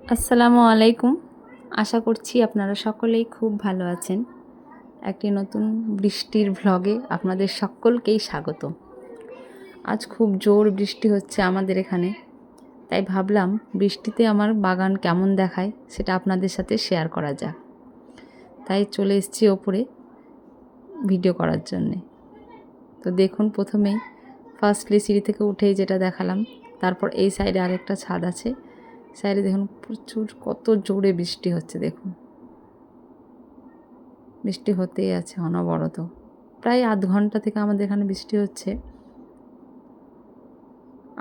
আসসালামু আলাইকুম। আশা করছি আপনারা সকলেই খুব ভালো আছেন। একটি নতুন বৃষ্টির ভ্লগে আপনাদের সকলকেই স্বাগত। আজ খুব জোর বৃষ্টি হচ্ছে আমাদের এখানে, তাই ভাবলাম বৃষ্টিতে আমার বাগান কেমন দেখায় সেটা আপনাদের সাথে শেয়ার করা যাক। তাই চলে এসেছি ওপরে ভিডিও করার জন্যে। তো দেখুন, প্রথমেই ফার্স্টলি সিঁড়ি থেকে উঠেই যেটা দেখালাম, তারপর এই সাইডে আরেকটা ছাদ আছে। সাইডে দেখুন প্রচুর কত জোরে বৃষ্টি হচ্ছে। দেখুন বৃষ্টি হতেই আছে অনবরত, প্রায় আধ ঘন্টা থেকে আমাদের এখানে বৃষ্টি হচ্ছে।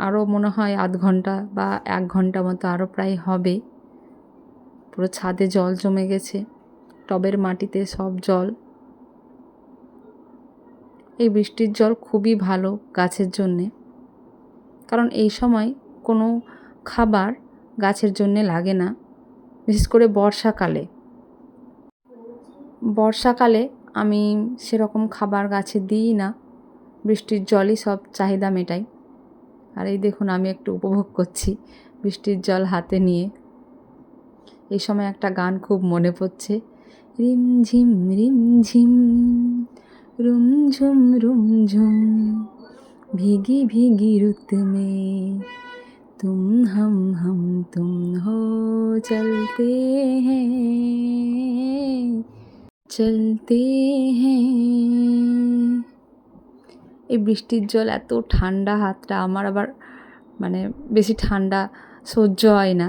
আরও মনে হয় আধ ঘন্টা বা 1 ঘন্টা মতো আরও প্রায় হবে। পুরো ছাদে জল জমে গেছে, টবের মাটিতে সব জল। এই বৃষ্টির জল খুবই ভালো গাছের জন্যে, কারণ এই সময় কোনো খাবার গাছের জন্যে লাগে না। বিশেষ করে বর্ষাকালে আমি সেরকম খাবার গাছে দিই না, বৃষ্টির জলই সব চাহিদা মেটাই। আর এই দেখুন, আমি একটু উপভোগ করছি বৃষ্টির জল হাতে নিয়ে। এই সময় একটা গান খুব মনে পড়ছে, রিমঝিম রিমঝিম রুমঝুম রুমঝুম ভीगी भीगी रुत में तुम हम तुम हो चलते हैं। এই বৃষ্টির জল এত ঠান্ডা, হাতটা আমার আবার মানে বেশি ঠান্ডা সহ্য হয় না,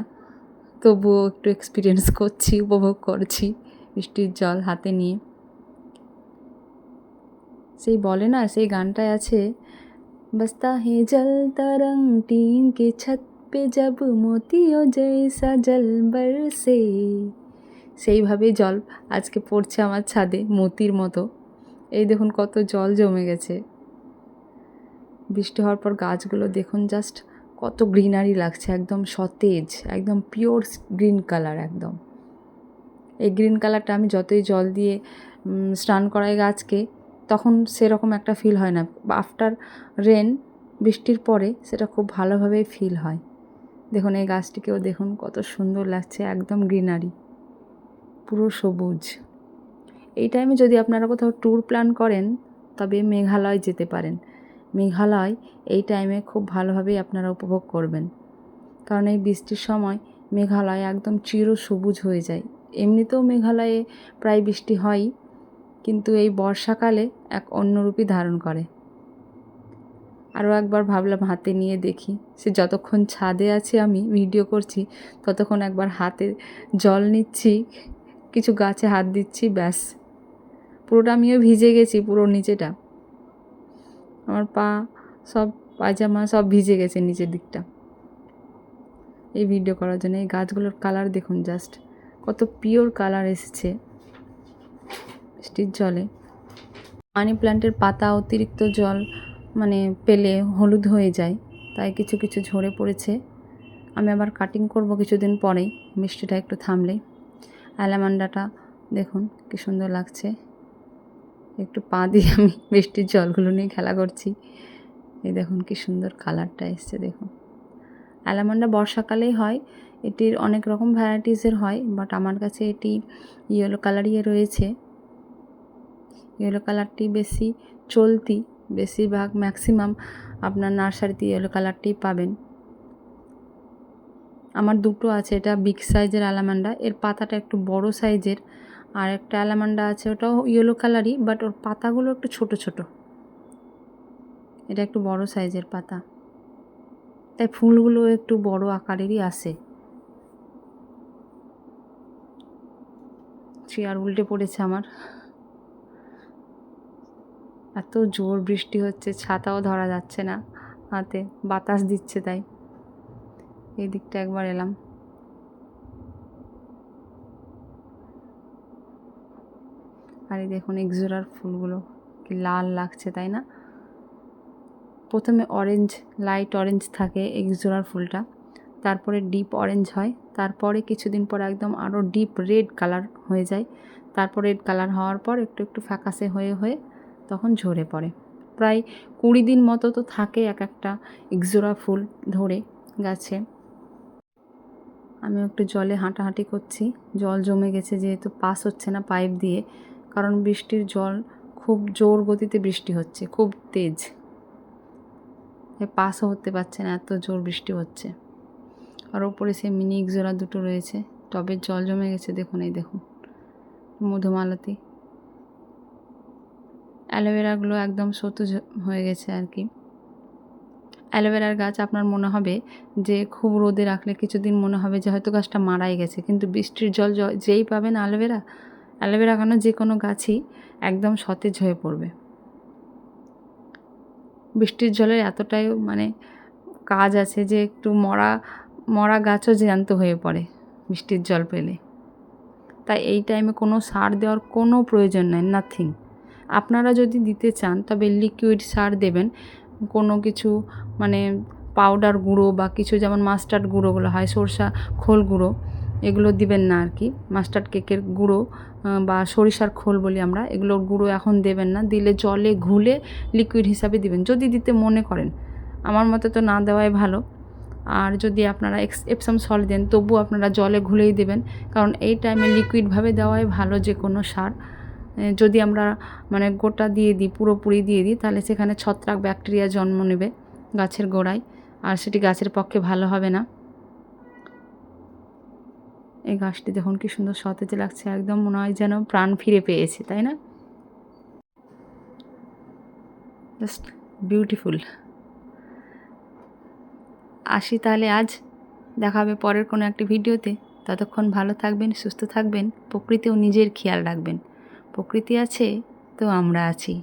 তবুও একটু এক্সপিরিয়েন্স করছি, উপভোগ করছি বৃষ্টির জল হাতে নিয়ে। সেই বলে না, সেই গানটায় আছে, बसता है जल तरंग टीन के छत पे जब मोतियों जैसा जल बरसे। সেইভাবে জল আজকে পড়ছে আমার ছাদে মতির মতো। এই দেখুন কত জল জমে গেছে। বৃষ্টি হওয়ার পর গাছগুলো দেখুন জাস্ট কত গ্রিনারি লাগছে, একদম সতেজ, একদম পিওর গ্রিন কালার একদম। এই গ্রিন কালারটা আমি যতই জল দিয়ে স্নান করাই গাছকে, তখন সেরকম একটা ফিল হয় না। আফটার রেন, বৃষ্টির পরে সেটা খুব ভালোভাবেই ফিল হয়। দেখুন এই গাছটিকেও দেখুন কত সুন্দর লাগছে, একদম গ্রিনারি, পুরো সবুজ। এই টাইমে যদি আপনারা কোথাও ট্যুর প্ল্যান করেন, তবে মেঘালয় যেতে পারেন। মেঘালয় এই টাইমে খুব ভালোভাবেই আপনারা উপভোগ করবেন, কারণ এই বৃষ্টির সময় মেঘালয় একদম চিরসবুজ হয়ে যায়। এমনিতেও মেঘালয়ে প্রায় বৃষ্টি হয়ই, কিন্তু এই বর্ষাকালে এক অন্য রূপই ধারণ করে। আরও একবার ভাবলাম হাতে নিয়ে দেখি। সে যতক্ষণ ছাদে আছি আমি ভিডিও করছি, ততক্ষণ একবার হাতে জল নিচ্ছি, কিছু গাছে হাত দিচ্ছি, ব্যাস পুরোটা আমিও ভিজে গেছি, পুরো নিচেটা আমার পা, সব পায়জামা সব ভিজে গেছে নিচের দিকটা এই ভিডিও করার জন্য। এই গাছগুলোর কালার দেখুন জাস্ট কত পিওর কালার এসেছে বৃষ্টির জলে। মানি প্ল্যান্টের পাতা অতিরিক্ত জল পেলে হলুদ হয়ে যায়, তাই কিছু কিছু ঝরে পড়েছে। আমি আবার কাটিং করব কিছুদিন পরেই, বৃষ্টিটা একটু থামলেই। অ্যালামান্ডাটা দেখুন কি সুন্দর লাগছে, একটু পা দিয়ে আমি বৃষ্টির জলগুলো নিয়ে খেলা করছি। এই দেখুন কি সুন্দর কালারটা এসছে। দেখুন অ্যালামান্ডা বর্ষাকালেই হয়, এটির অনেক রকম ভ্যারাইটিসের হয়, বাট আমার কাছে এটি ইয়েলো কালারই রয়েছে। ইয়েলো কালারটি বেশি চলতি, বেশিরভাগ ম্যাক্সিমাম আপনার নার্সারিতে ইয়েলো কালারটিই পাবেন। আমার দুটো আছে, এটা বিগ সাইজের অ্যালামান্ডা, এর পাতাটা একটু বড় সাইজের। আর একটা অ্যালামান্ডা আছে, ওটাও ইয়েলো কালারই, বাট ওর পাতাগুলো একটু ছোট ছোট। এটা একটু বড় সাইজের পাতা, তাই ফুলগুলো একটু বড় আকারেরই আসে। চেয়ার উল্টে পড়েছে আমার, এত জোর বৃষ্টি হচ্ছে, ছাতাও ধরা যাচ্ছে না হাতে, বাতাস দিচ্ছে, তাই এই দিকটা একবার এলাম। আর এই দেখুন এক্সোরার ফুলগুলো কি লাল লাগছে, তাই না? প্রথমে অরেঞ্জ, লাইট অরেঞ্জ থাকে এক্সোরার ফুলটা, তারপরে ডিপ অরেঞ্জ হয়, তারপরে কিছুদিন পর একদম আরও ডিপ রেড কালার হয়ে যায়, তারপর রেড কালার হওয়ার পর একটু একটু ফ্যাকাশে হয়ে হয়ে তখন ঝরে পড়ে। প্রায় 20 দিন মতো তো থাকে এক একটা এক্সোরা ফুল ধরে গাছে। আমি একটু জলে হাঁটাহাঁটি করছি। জল জমে গেছে যেহেতু পাস হচ্ছে না পাইপ দিয়ে, কারণ বৃষ্টির জল খুব জোর গতিতে বৃষ্টি হচ্ছে, খুব তেজ, পাসও হতে পারছে না, এত জোর বৃষ্টি হচ্ছে। আর ওপরে সে মিনি ইকজোরা দুটো রয়েছে, টবের জল জমে গেছে দেখুন, এই দেখুন মধুমালতী। অ্যালোভেরাগুলো একদম সতেজ হয়ে গেছে আর কি। অ্যালোভেরার গাছ আপনার মনে হবে যে খুব রোদে রাখলে কিছুদিন মনে হবে যে হয়তো গাছটা মারাই গেছে, কিন্তু বৃষ্টির জল যেই পাবেন অ্যালোভেরা কেন যে কোনো গাছই একদম সতেজ হয়ে পড়বে। বৃষ্টির জলের এতটাই মানে কাজ আছে যে একটু মরা গাছও জ্যান্ত হয়ে পড়ে বৃষ্টির জল পেলে। তাই এই টাইমে কোনো সার দেওয়ার কোনো প্রয়োজন নেই, নাথিং। আপনারা যদি দিতে চান তবে লিকুইড সার দেবেন, কোনো কিছু মানে পাউডার গুঁড়ো বা কিছু, যেমন মাস্টার্ড গুঁড়োগুলো হয়, সরষা খোল গুঁড়ো, এগুলো দিবেন না আর কি। মাস্টার্ড কেকের গুঁড়ো বা সরিষার খোল বলি আমরা, এগুলোর গুঁড়ো এখন দেবেন না, দিলে জলে ঘুলে লিকুইড হিসাবে দিবেন যদি দিতে মনে করেন। আমার মতে তো না দেওয়াই ভালো। আর যদি আপনারা এপসাম সল্ট দেন তবু আপনারা জলে ঘুলেই দেবেন, কারণ এই টাইমে লিকুইডভাবে দেওয়াই ভালো যে কোনো সার। যদি আমরা মানে গোটা দিয়ে দিই, পুরোপুরি দিয়ে দিই, তাহলে সেখানে ছত্রাক ব্যাকটেরিয়া জন্ম নেবে গাছের গোড়ায়, আর সেটি গাছের পক্ষে ভালো হবে না। এই গাছটি দেখুন কি সুন্দর সতেজ লাগছে, একদম মনে হয় যেন প্রাণ ফিরে পেয়েছে, তাই না? Just beautiful. আসি তাহলে আজ, দেখা হবে পরের কোনো একটি ভিডিওতে। ততক্ষণ ভালো থাকবেন, সুস্থ থাকবেন, প্রকৃতি ও নিজের খেয়াল রাখবেন। প্রকৃতি আছে তো আমরা আছি।